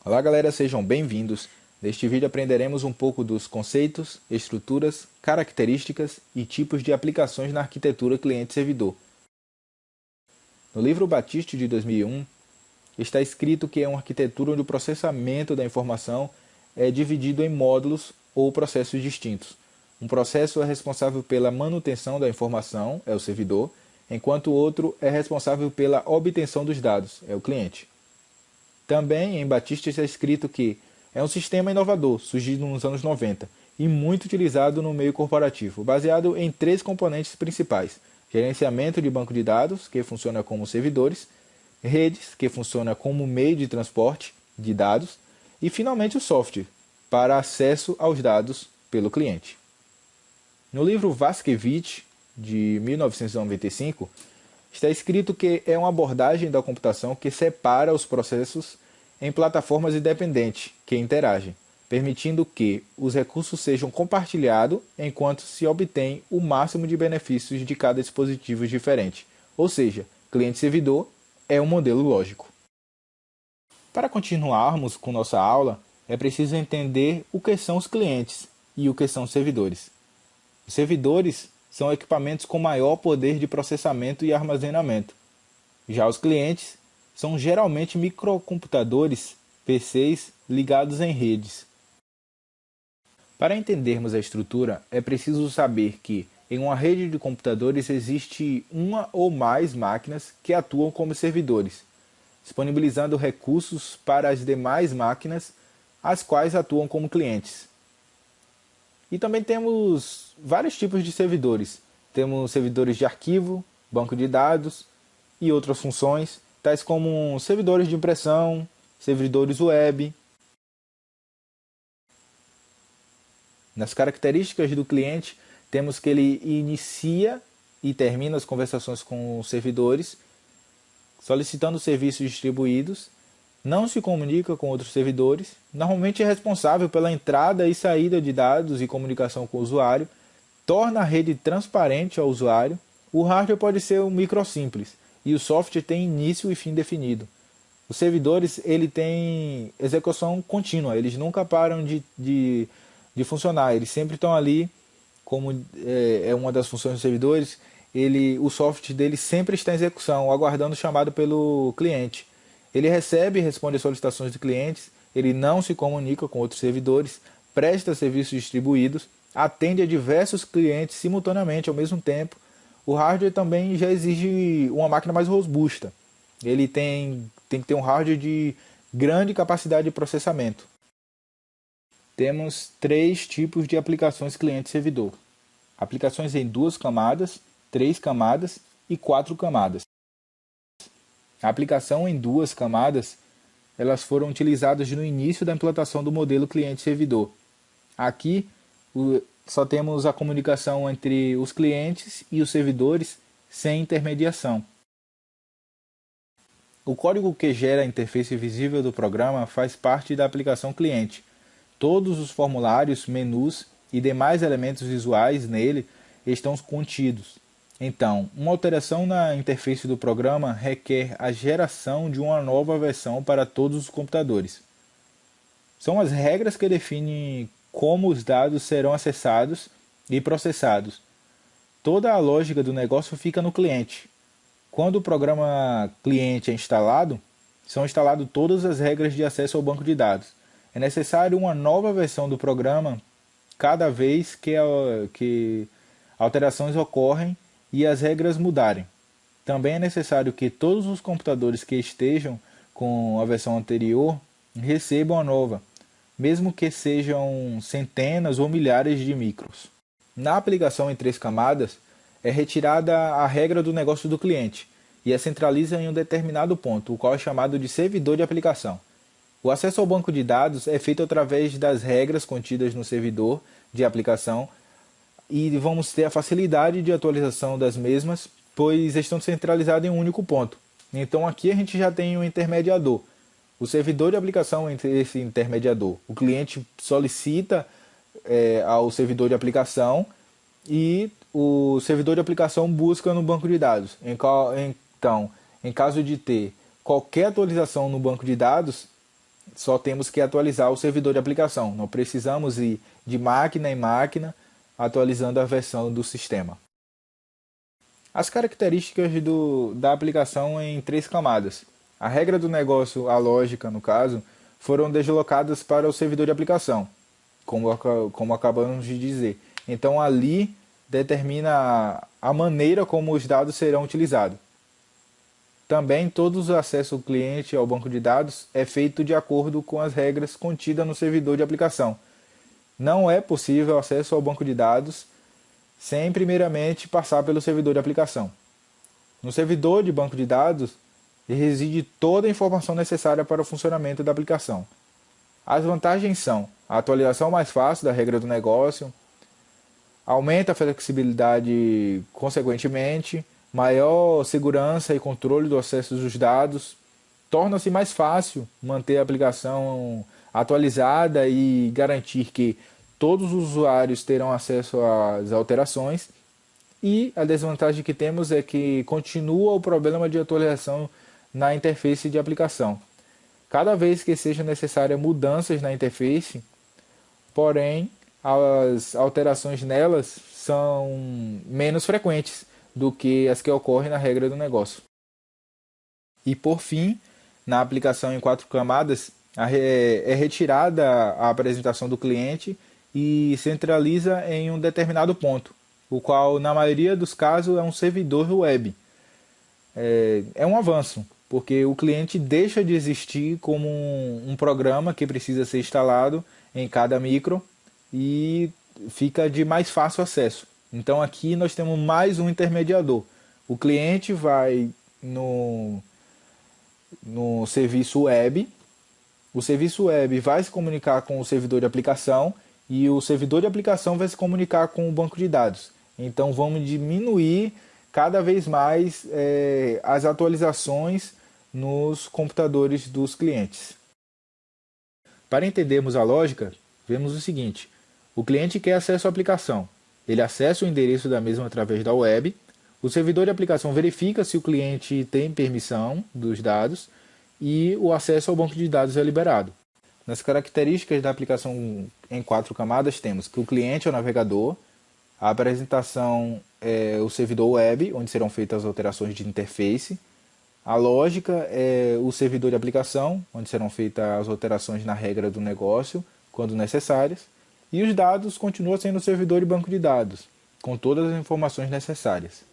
Olá galera, sejam bem-vindos. Neste vídeo aprenderemos um pouco dos conceitos, estruturas, características e tipos de aplicações na arquitetura cliente-servidor. No livro Batiste de 2001, está escrito que é uma arquitetura onde o processamento da informação é dividido em módulos ou processos distintos. Um processo é responsável pela manutenção da informação, é o servidor, enquanto o outro é responsável pela obtenção dos dados, é o cliente. Também em Batiste está escrito que é um sistema inovador, surgido nos anos 90 e muito utilizado no meio corporativo, baseado em três componentes principais: gerenciamento de banco de dados, que funciona como servidores, redes, que funciona como meio de transporte de dados, e finalmente o software, para acesso aos dados pelo cliente. No livro Vaskevich, de 1995, está escrito que é uma abordagem da computação que separa os processos em plataformas independentes que interagem, permitindo que os recursos sejam compartilhados enquanto se obtém o máximo de benefícios de cada dispositivo diferente. Ou seja, cliente-servidor é um modelo lógico. Para continuarmos com nossa aula, é preciso entender o que são os clientes e o que são os servidores. Os servidores são equipamentos com maior poder de processamento e armazenamento. Já os clientes são geralmente microcomputadores, PCs, ligados em redes. Para entendermos a estrutura, é preciso saber que em uma rede de computadores existe uma ou mais máquinas que atuam como servidores, disponibilizando recursos para as demais máquinas, as quais atuam como clientes. E também temos vários tipos de servidores. Temos servidores de arquivo, banco de dados e outras funções, tais como servidores de impressão, servidores web. Nas características do cliente, temos que ele inicia e termina as conversações com os servidores, solicitando serviços distribuídos, não se comunica com outros servidores, normalmente é responsável pela entrada e saída de dados e comunicação com o usuário, torna a rede transparente ao usuário. O hardware pode ser um micro simples e o software tem início e fim definido. Os servidores ele tem execução contínua, eles nunca param de funcionar, eles sempre estão ali, como é uma das funções dos servidores, o software dele sempre está em execução, aguardando o chamado pelo cliente. Ele recebe e responde às solicitações de clientes, ele não se comunica com outros servidores, presta serviços distribuídos, atende a diversos clientes simultaneamente ao mesmo tempo. O hardware também já exige uma máquina mais robusta. Ele tem que ter um hardware de grande capacidade de processamento. Temos três tipos de aplicações cliente-servidor: aplicações em 2 camadas, 3 camadas e 4 camadas. A aplicação em 2 camadas, elas foram utilizadas no início da implantação do modelo cliente-servidor. Aqui só temos a comunicação entre os clientes e os servidores sem intermediação. O código que gera a interface visível do programa faz parte da aplicação cliente. Todos os formulários, menus e demais elementos visuais nele estão contidos. Então, uma alteração na interface do programa requer a geração de uma nova versão para todos os computadores. São as regras que definem como os dados serão acessados e processados. Toda a lógica do negócio fica no cliente. Quando o programa cliente é instalado, são instaladas todas as regras de acesso ao banco de dados. É necessário uma nova versão do programa cada vez que alterações ocorrem e as regras mudarem. Também é necessário que todos os computadores que estejam com a versão anterior recebam a nova, mesmo que sejam centenas ou milhares de micros. Na aplicação em 3 camadas, é retirada a regra do negócio do cliente e a centraliza em um determinado ponto, o qual é chamado de servidor de aplicação. O acesso ao banco de dados é feito através das regras contidas no servidor de aplicação e vamos ter a facilidade de atualização das mesmas, pois estão centralizadas em um único ponto. Então aqui a gente já tem um intermediador. O servidor de aplicação entre esse intermediador. O cliente solicita ao servidor de aplicação e o servidor de aplicação busca no banco de dados. Então, em caso de ter qualquer atualização no banco de dados, só temos que atualizar o servidor de aplicação. Não precisamos ir de máquina em máquina atualizando a versão do sistema. As características da aplicação em 3 camadas. A regra do negócio, a lógica no caso, foram deslocadas para o servidor de aplicação, como acabamos de dizer. Então ali determina a maneira como os dados serão utilizados. Também todos os acessos do cliente ao banco de dados é feito de acordo com as regras contidas no servidor de aplicação. Não é possível acesso ao banco de dados sem primeiramente passar pelo servidor de aplicação. No servidor de banco de dados reside toda a informação necessária para o funcionamento da aplicação. As vantagens são a atualização mais fácil da regra do negócio, aumenta a flexibilidade consequentemente, maior segurança e controle do acesso dos dados, torna-se mais fácil manter a aplicação atualizada e garantir que todos os usuários terão acesso às alterações. E a desvantagem que temos é que continua o problema de atualização na interface de aplicação. Cada vez que sejam necessárias mudanças na interface, porém as alterações nelas são menos frequentes do que as que ocorrem na regra do negócio. E por fim, na aplicação em 4 camadas, é retirada a apresentação do cliente e centraliza em um determinado ponto, o qual na maioria dos casos é um servidor web. É um avanço, porque o cliente deixa de existir como um programa que precisa ser instalado em cada micro e fica de mais fácil acesso. Então aqui nós temos mais um intermediador. O cliente vai no serviço web, o serviço web vai se comunicar com o servidor de aplicação e o servidor de aplicação vai se comunicar com o banco de dados. Então vamos diminuir cada vez mais as atualizações nos computadores dos clientes. Para entendermos a lógica, vemos o seguinte: o cliente quer acesso à aplicação, ele acessa o endereço da mesma através da web, o servidor de aplicação verifica se o cliente tem permissão dos dados e o acesso ao banco de dados é liberado. Nas características da aplicação em 4 camadas temos que o cliente é o navegador, a apresentação é o servidor web, onde serão feitas as alterações de interface, a lógica é o servidor de aplicação, onde serão feitas as alterações na regra do negócio, quando necessárias, e os dados continuam sendo o servidor de banco de dados, com todas as informações necessárias.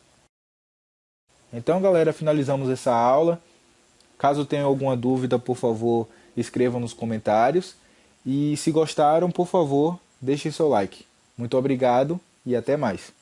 Então, galera, finalizamos essa aula. Caso tenha alguma dúvida, por favor, escrevam nos comentários. E se gostaram, por favor, deixem seu like. Muito obrigado e até mais.